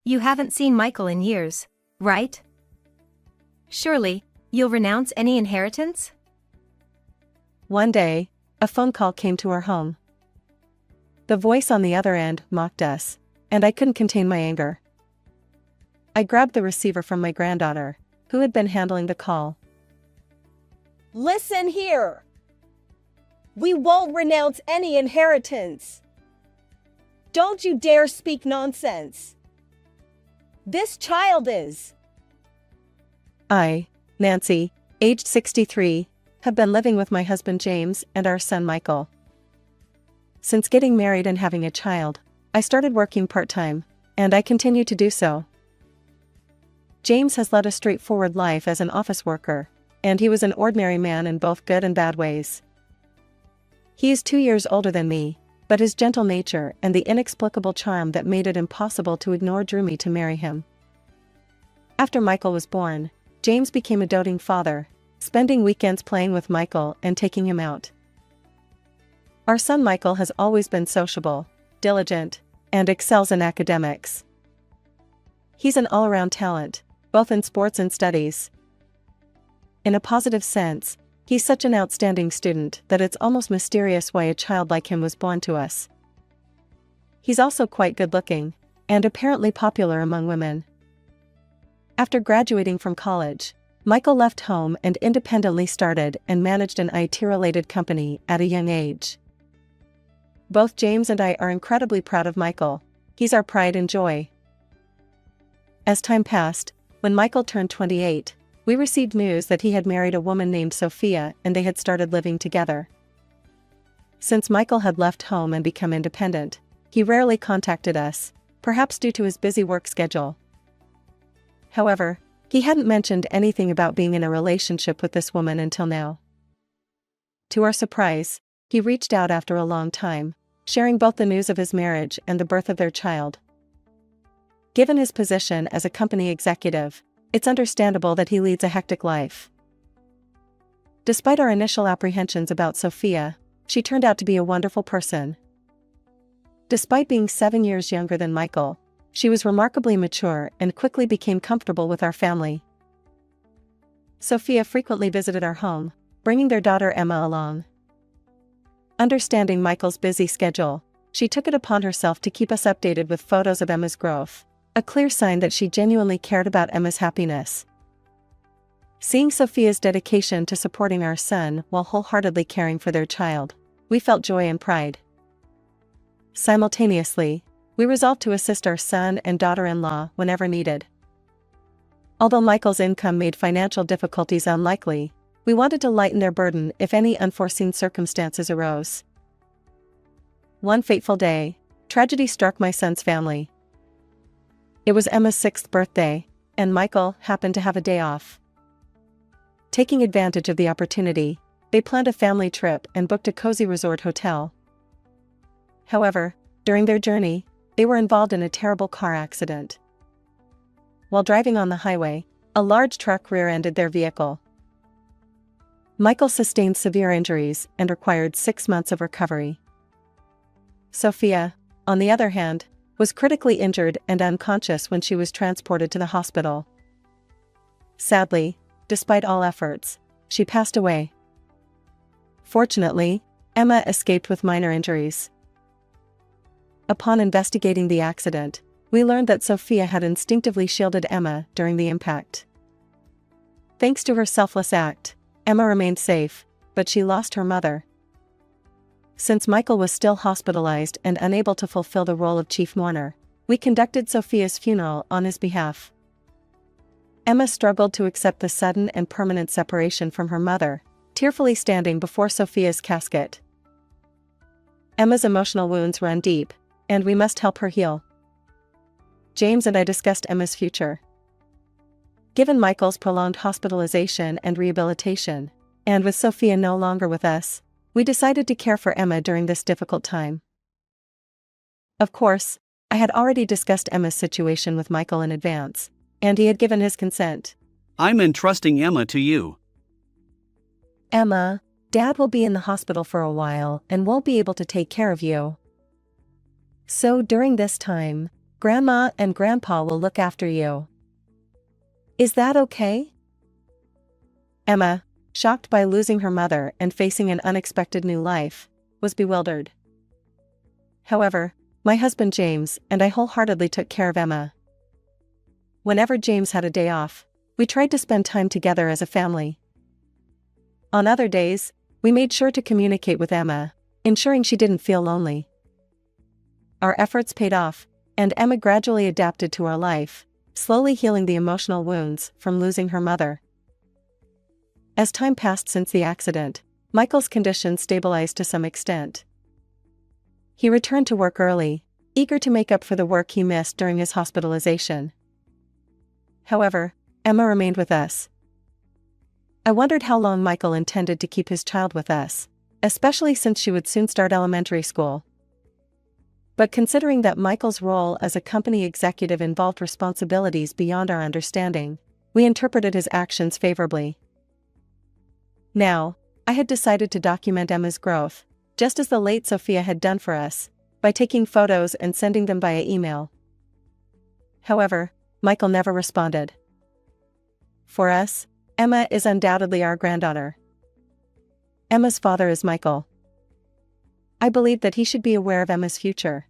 You haven't seen Michael in years, right? Surely, you'll renounce any inheritance? One day, a phone call came to our home. The voice on the other end mocked us, and I couldn't contain my anger. I grabbed the receiver from my granddaughter, who had been handling the call. Listen here. We won't renounce any inheritance. Don't you dare speak nonsense. This child is. I, Nancy, aged 63, have been living with my husband James and our son Michael. Since getting married and having a child, I started working part-time, and I continue to do so. James has led a straightforward life as an office worker, and he was an ordinary man in both good and bad ways. He is 2 years older than me, but his gentle nature and the inexplicable charm that made it impossible to ignore drew me to marry him. After Michael was born, James became a doting father, spending weekends playing with Michael and taking him out. Our son Michael has always been sociable, diligent, and excels in academics. He's an all-around talent, both in sports and studies. In a positive sense, he's such an outstanding student that it's almost mysterious why a child like him was born to us. He's also quite good-looking, and apparently popular among women. After graduating from college, Michael left home and independently started and managed an IT-related company at a young age. Both James and I are incredibly proud of Michael. He's our pride and joy. As time passed, when Michael turned 28, we received news that he had married a woman named Sophia and they had started living together. Since Michael had left home and become independent, he rarely contacted us, perhaps due to his busy work schedule. However, he hadn't mentioned anything about being in a relationship with this woman until now. To our surprise, he reached out after a long time, sharing both the news of his marriage and the birth of their child. Given his position as a company executive, it's understandable that he leads a hectic life. Despite our initial apprehensions about Sophia, she turned out to be a wonderful person. Despite being 7 years younger than Michael, she was remarkably mature and quickly became comfortable with our family. Sophia frequently visited our home, bringing their daughter Emma along. Understanding Michael's busy schedule, she took it upon herself to keep us updated with photos of Emma's growth, a clear sign that she genuinely cared about Emma's happiness. Seeing Sophia's dedication to supporting our son while wholeheartedly caring for their child, we felt joy and pride. Simultaneously, we resolved to assist our son and daughter-in-law whenever needed. Although Michael's income made financial difficulties unlikely, we wanted to lighten their burden if any unforeseen circumstances arose. One fateful day, tragedy struck my son's family. It was Emma's 6th birthday, and Michael happened to have a day off. Taking advantage of the opportunity, they planned a family trip and booked a cozy resort hotel. However, during their journey, they were involved in a terrible car accident. While driving on the highway, a large truck rear-ended their vehicle. Michael sustained severe injuries and required 6 months of recovery. Sophia, on the other hand, was critically injured and unconscious when she was transported to the hospital. Sadly, despite all efforts, she passed away. Fortunately, Emma escaped with minor injuries. Upon investigating the accident, we learned that Sophia had instinctively shielded Emma during the impact. Thanks to her selfless act, Emma remained safe, but she lost her mother. Since Michael was still hospitalized and unable to fulfill the role of chief mourner, we conducted Sophia's funeral on his behalf. Emma struggled to accept the sudden and permanent separation from her mother, tearfully standing before Sophia's casket. Emma's emotional wounds run deep, and we must help her heal. James and I discussed Emma's future. Given Michael's prolonged hospitalization and rehabilitation, and with Sophia no longer with us, we decided to care for Emma during this difficult time. Of course, I had already discussed Emma's situation with Michael in advance, and he had given his consent. I'm entrusting Emma to you. Emma, Dad will be in the hospital for a while and won't be able to take care of you. So during this time, Grandma and Grandpa will look after you. Is that okay? Emma, shocked by losing her mother and facing an unexpected new life, was bewildered. However, my husband James and I wholeheartedly took care of Emma. Whenever James had a day off, we tried to spend time together as a family. On other days, we made sure to communicate with Emma, ensuring she didn't feel lonely. Our efforts paid off, and Emma gradually adapted to our life, slowly healing the emotional wounds from losing her mother. As time passed since the accident, Michael's condition stabilized to some extent. He returned to work early, eager to make up for the work he missed during his hospitalization. However, Emma remained with us. I wondered how long Michael intended to keep his child with us, especially since she would soon start elementary school. But considering that Michael's role as a company executive involved responsibilities beyond our understanding, we interpreted his actions favorably. Now, I had decided to document Emma's growth, just as the late Sophia had done for us, by taking photos and sending them via email. However, Michael never responded. For us, Emma is undoubtedly our granddaughter. Emma's father is Michael. I believed that he should be aware of Emma's future.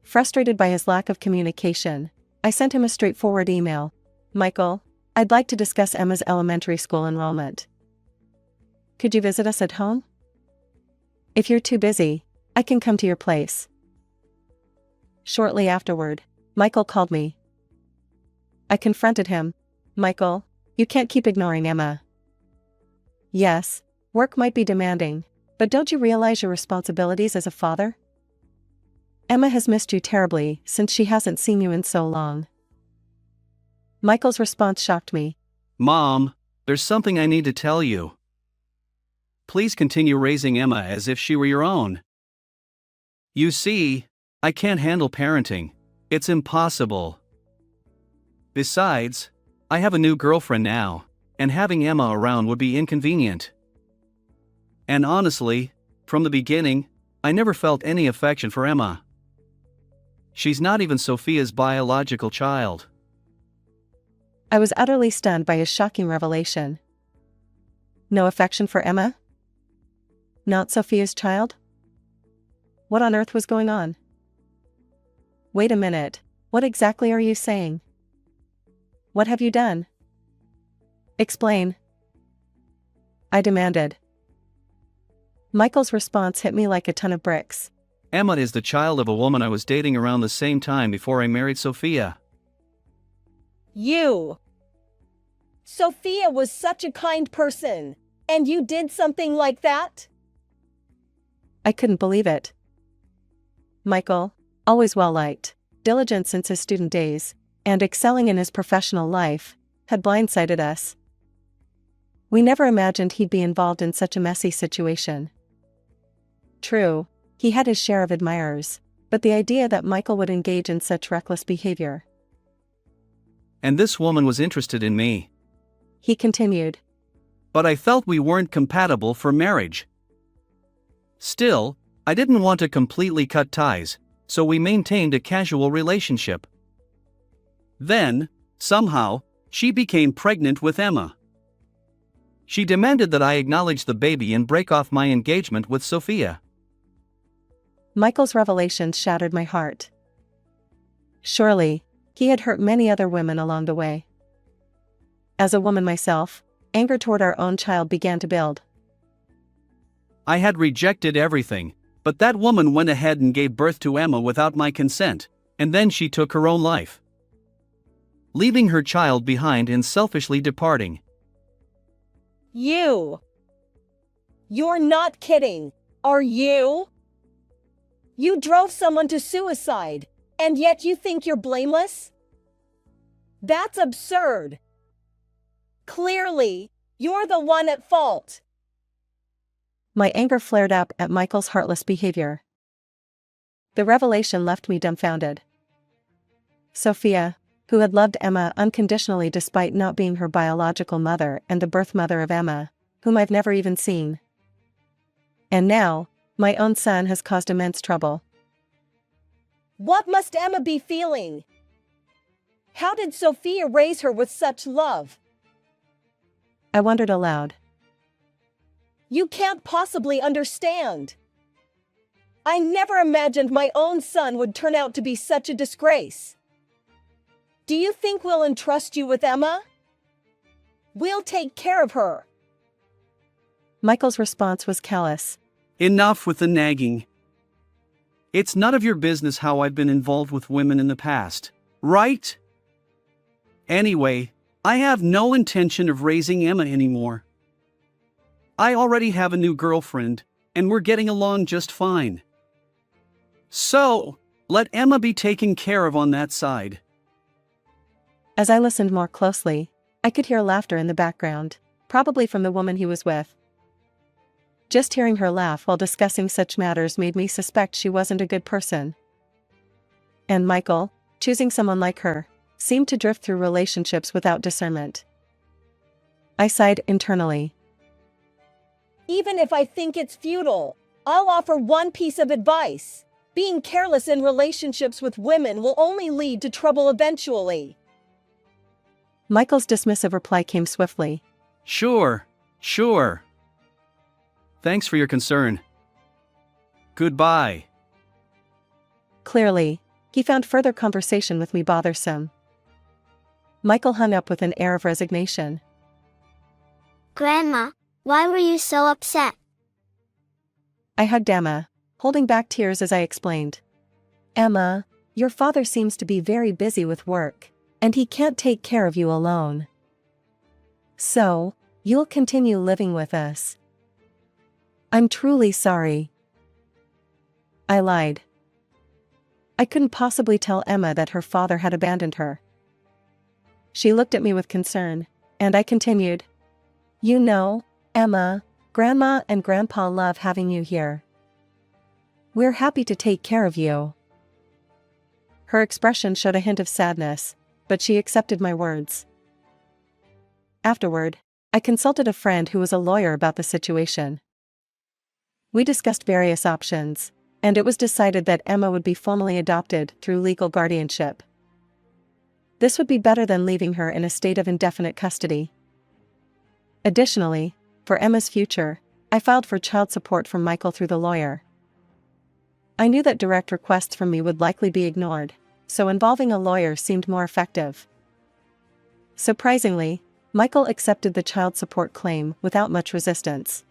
Frustrated by his lack of communication, I sent him a straightforward email. Michael, I'd like to discuss Emma's elementary school enrollment. Could you visit us at home? If you're too busy, I can come to your place. Shortly afterward, Michael called me. I confronted him. Michael, you can't keep ignoring Emma. Yes, work might be demanding, but don't you realize your responsibilities as a father? Emma has missed you terribly since she hasn't seen you in so long. Michael's response shocked me. Mom, there's something I need to tell you. Please continue raising Emma as if she were your own. You see, I can't handle parenting. It's impossible. Besides, I have a new girlfriend now, and having Emma around would be inconvenient. And honestly, from the beginning, I never felt any affection for Emma. She's not even Sophia's biological child. I was utterly stunned by his shocking revelation. No affection for Emma? Not Sophia's child? What on earth was going on? Wait a minute, what exactly are you saying? What have you done? Explain. I demanded. Michael's response hit me like a ton of bricks. Emma is the child of a woman I was dating around the same time before I married Sophia. You! Sophia was such a kind person, and you did something like that? I couldn't believe it. Michael, always well-liked, diligent since his student days, and excelling in his professional life, had blindsided us. We never imagined he'd be involved in such a messy situation. True, he had his share of admirers, but the idea that Michael would engage in such reckless behavior. And this woman was interested in me. He continued. But I felt we weren't compatible for marriage. Still, I didn't want to completely cut ties, so we maintained a casual relationship. Then, somehow, she became pregnant with Emma. She demanded that I acknowledge the baby and break off my engagement with Sophia. Michael's revelations shattered my heart. Surely, he had hurt many other women along the way. As a woman myself, anger toward our own child began to build. I had rejected everything, but that woman went ahead and gave birth to Emma without my consent, and then she took her own life, leaving her child behind and selfishly departing. You! You're not kidding, are you? You drove someone to suicide, and yet you think you're blameless? That's absurd. Clearly, you're the one at fault. My anger flared up at Michael's heartless behavior. The revelation left me dumbfounded. Sophia, who had loved Emma unconditionally despite not being her biological mother and the birth mother of Emma, whom I've never even seen. And now, my own son has caused immense trouble. What must Emma be feeling? How did Sophia raise her with such love? I wondered aloud. You can't possibly understand. I never imagined my own son would turn out to be such a disgrace. Do you think we'll entrust you with Emma? We'll take care of her. Michael's response was callous. Enough with the nagging. It's none of your business how I've been involved with women in the past, right? Anyway, I have no intention of raising Emma anymore. I already have a new girlfriend, and we're getting along just fine. So, let Emma be taken care of on that side. As I listened more closely, I could hear laughter in the background, probably from the woman he was with. Just hearing her laugh while discussing such matters made me suspect she wasn't a good person. And Michael, choosing someone like her, seemed to drift through relationships without discernment. I sighed internally. Even if I think it's futile, I'll offer one piece of advice. Being careless in relationships with women will only lead to trouble eventually. Michael's dismissive reply came swiftly. Sure. Thanks for your concern. Goodbye. Clearly, he found further conversation with me bothersome. Michael hung up with an air of resignation. Grandma, why were you so upset? I hugged Emma, holding back tears as I explained. Emma, your father seems to be very busy with work, and he can't take care of you alone. So, you'll continue living with us. I'm truly sorry. I lied. I couldn't possibly tell Emma that her father had abandoned her. She looked at me with concern, and I continued. You know, Emma, Grandma and Grandpa love having you here. We're happy to take care of you. Her expression showed a hint of sadness, but she accepted my words. Afterward, I consulted a friend who was a lawyer about the situation. We discussed various options, and it was decided that Emma would be formally adopted through legal guardianship. This would be better than leaving her in a state of indefinite custody. Additionally, for Emma's future, I filed for child support from Michael through the lawyer. I knew that direct requests from me would likely be ignored, so involving a lawyer seemed more effective. Surprisingly, Michael accepted the child support claim without much resistance.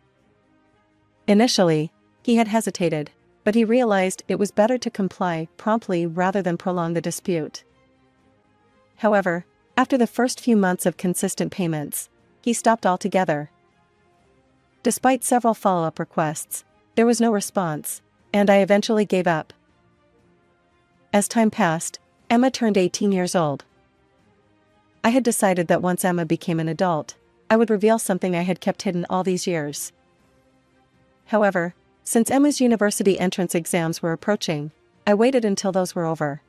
Initially, he had hesitated, but he realized it was better to comply promptly rather than prolong the dispute. However, after the first few months of consistent payments, he stopped altogether. Despite several follow-up requests, there was no response, and I eventually gave up. As time passed, Emma turned 18 years old. I had decided that once Emma became an adult, I would reveal something I had kept hidden all these years. However, since Emma's university entrance exams were approaching, I waited until those were over.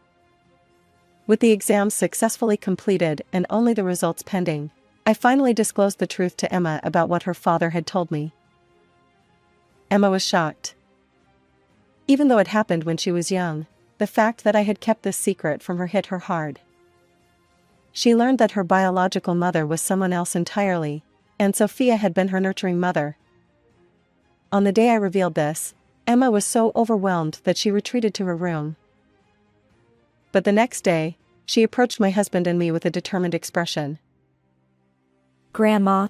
With the exams successfully completed and only the results pending, I finally disclosed the truth to Emma about what her father had told me. Emma was shocked. Even though it happened when she was young, the fact that I had kept this secret from her hit her hard. She learned that her biological mother was someone else entirely, and Sophia had been her nurturing mother. On the day I revealed this, Emma was so overwhelmed that she retreated to her room. But the next day, she approached my husband and me with a determined expression. Grandma,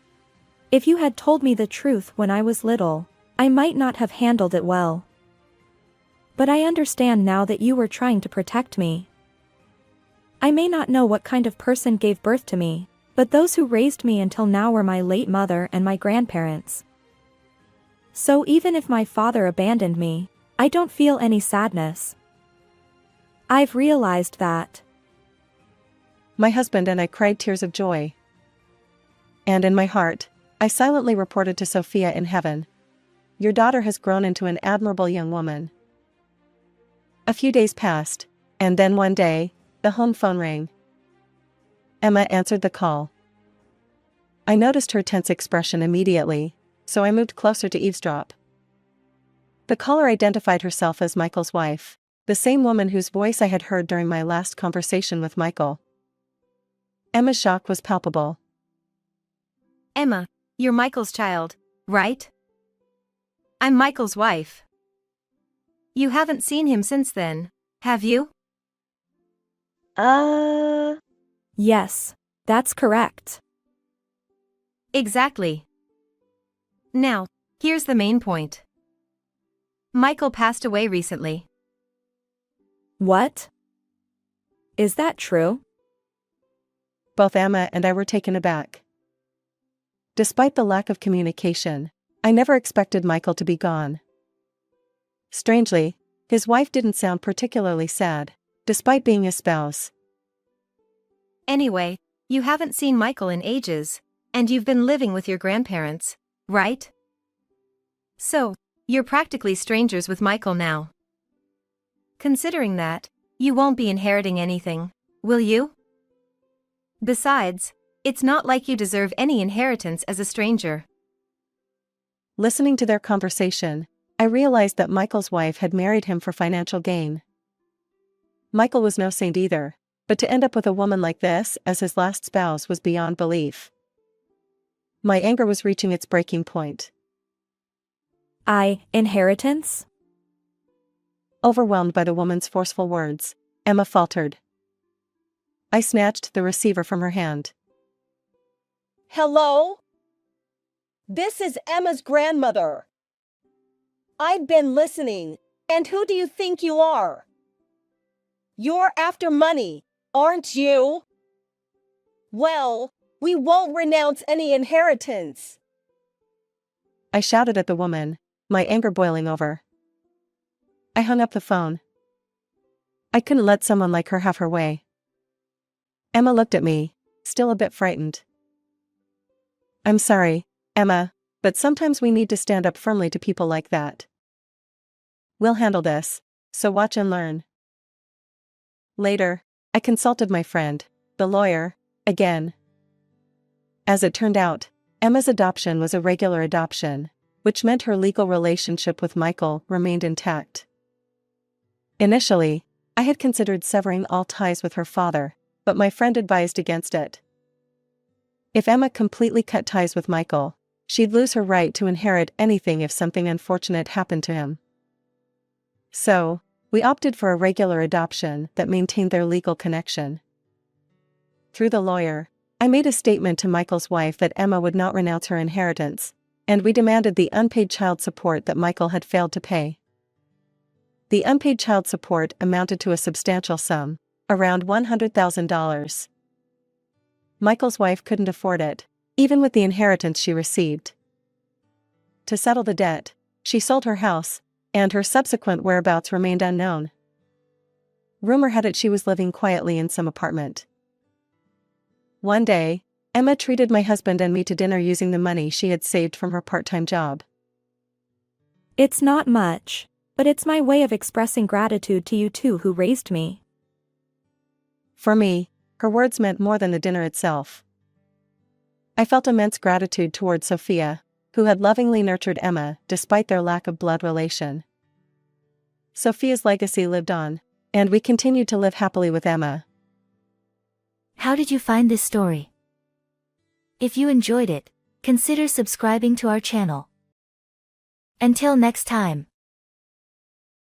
if you had told me the truth when I was little, I might not have handled it well. But I understand now that you were trying to protect me. I may not know what kind of person gave birth to me, but those who raised me until now were my late mother and my grandparents. So even if my father abandoned me, I don't feel any sadness. I've realized that. My husband and I cried tears of joy. And in my heart, I silently reported to Sophia in heaven. Your daughter has grown into an admirable young woman. A few days passed, and then one day, the home phone rang. Emma answered the call. I noticed her tense expression immediately, so I moved closer to eavesdrop. The caller identified herself as Michael's wife, The same woman whose voice I had heard during my last conversation with Michael. Emma's shock was palpable. Emma, you're Michael's child, right? I'm Michael's wife. You haven't seen him since then, have you? Yes, that's correct. Exactly. Now, here's the main point. Michael passed away recently. What? Is that true? Both Emma and I were taken aback. Despite the lack of communication, I never expected Michael to be gone. Strangely, his wife didn't sound particularly sad, despite being his spouse. Anyway, you haven't seen Michael in ages, and you've been living with your grandparents, right? So, you're practically strangers with Michael now. Considering that, you won't be inheriting anything, will you? Besides, it's not like you deserve any inheritance as a stranger. Listening to their conversation, I realized that Michael's wife had married him for financial gain. Michael was no saint either, but to end up with a woman like this as his last spouse was beyond belief. My anger was reaching its breaking point. Inheritance? Overwhelmed by the woman's forceful words, Emma faltered. I snatched the receiver from her hand. Hello? This is Emma's grandmother. I've been listening, and who do you think you are? You're after money, aren't you? Well, we won't renounce any inheritance. I shouted at the woman, my anger boiling over. I hung up the phone. I couldn't let someone like her have her way. Emma looked at me, still a bit frightened. I'm sorry, Emma, but sometimes we need to stand up firmly to people like that. We'll handle this, so watch and learn. Later, I consulted my friend, the lawyer, again. As it turned out, Emma's adoption was a regular adoption, which meant her legal relationship with Michael remained intact. Initially, I had considered severing all ties with her father, but my friend advised against it. If Emma completely cut ties with Michael, she'd lose her right to inherit anything if something unfortunate happened to him. So, we opted for a regular adoption that maintained their legal connection. Through the lawyer, I made a statement to Michael's wife that Emma would not renounce her inheritance, and we demanded the unpaid child support that Michael had failed to pay. The unpaid child support amounted to a substantial sum, around $100,000. Michael's wife couldn't afford it, even with the inheritance she received. To settle the debt, she sold her house, and her subsequent whereabouts remained unknown. Rumor had it she was living quietly in some apartment. One day, Emma treated my husband and me to dinner using the money she had saved from her part-time job. It's not much, but it's my way of expressing gratitude to you two who raised me. For me, her words meant more than the dinner itself. I felt immense gratitude toward Sophia, who had lovingly nurtured Emma despite their lack of blood relation. Sophia's legacy lived on, and we continued to live happily with Emma. How did you find this story? If you enjoyed it, consider subscribing to our channel. Until next time.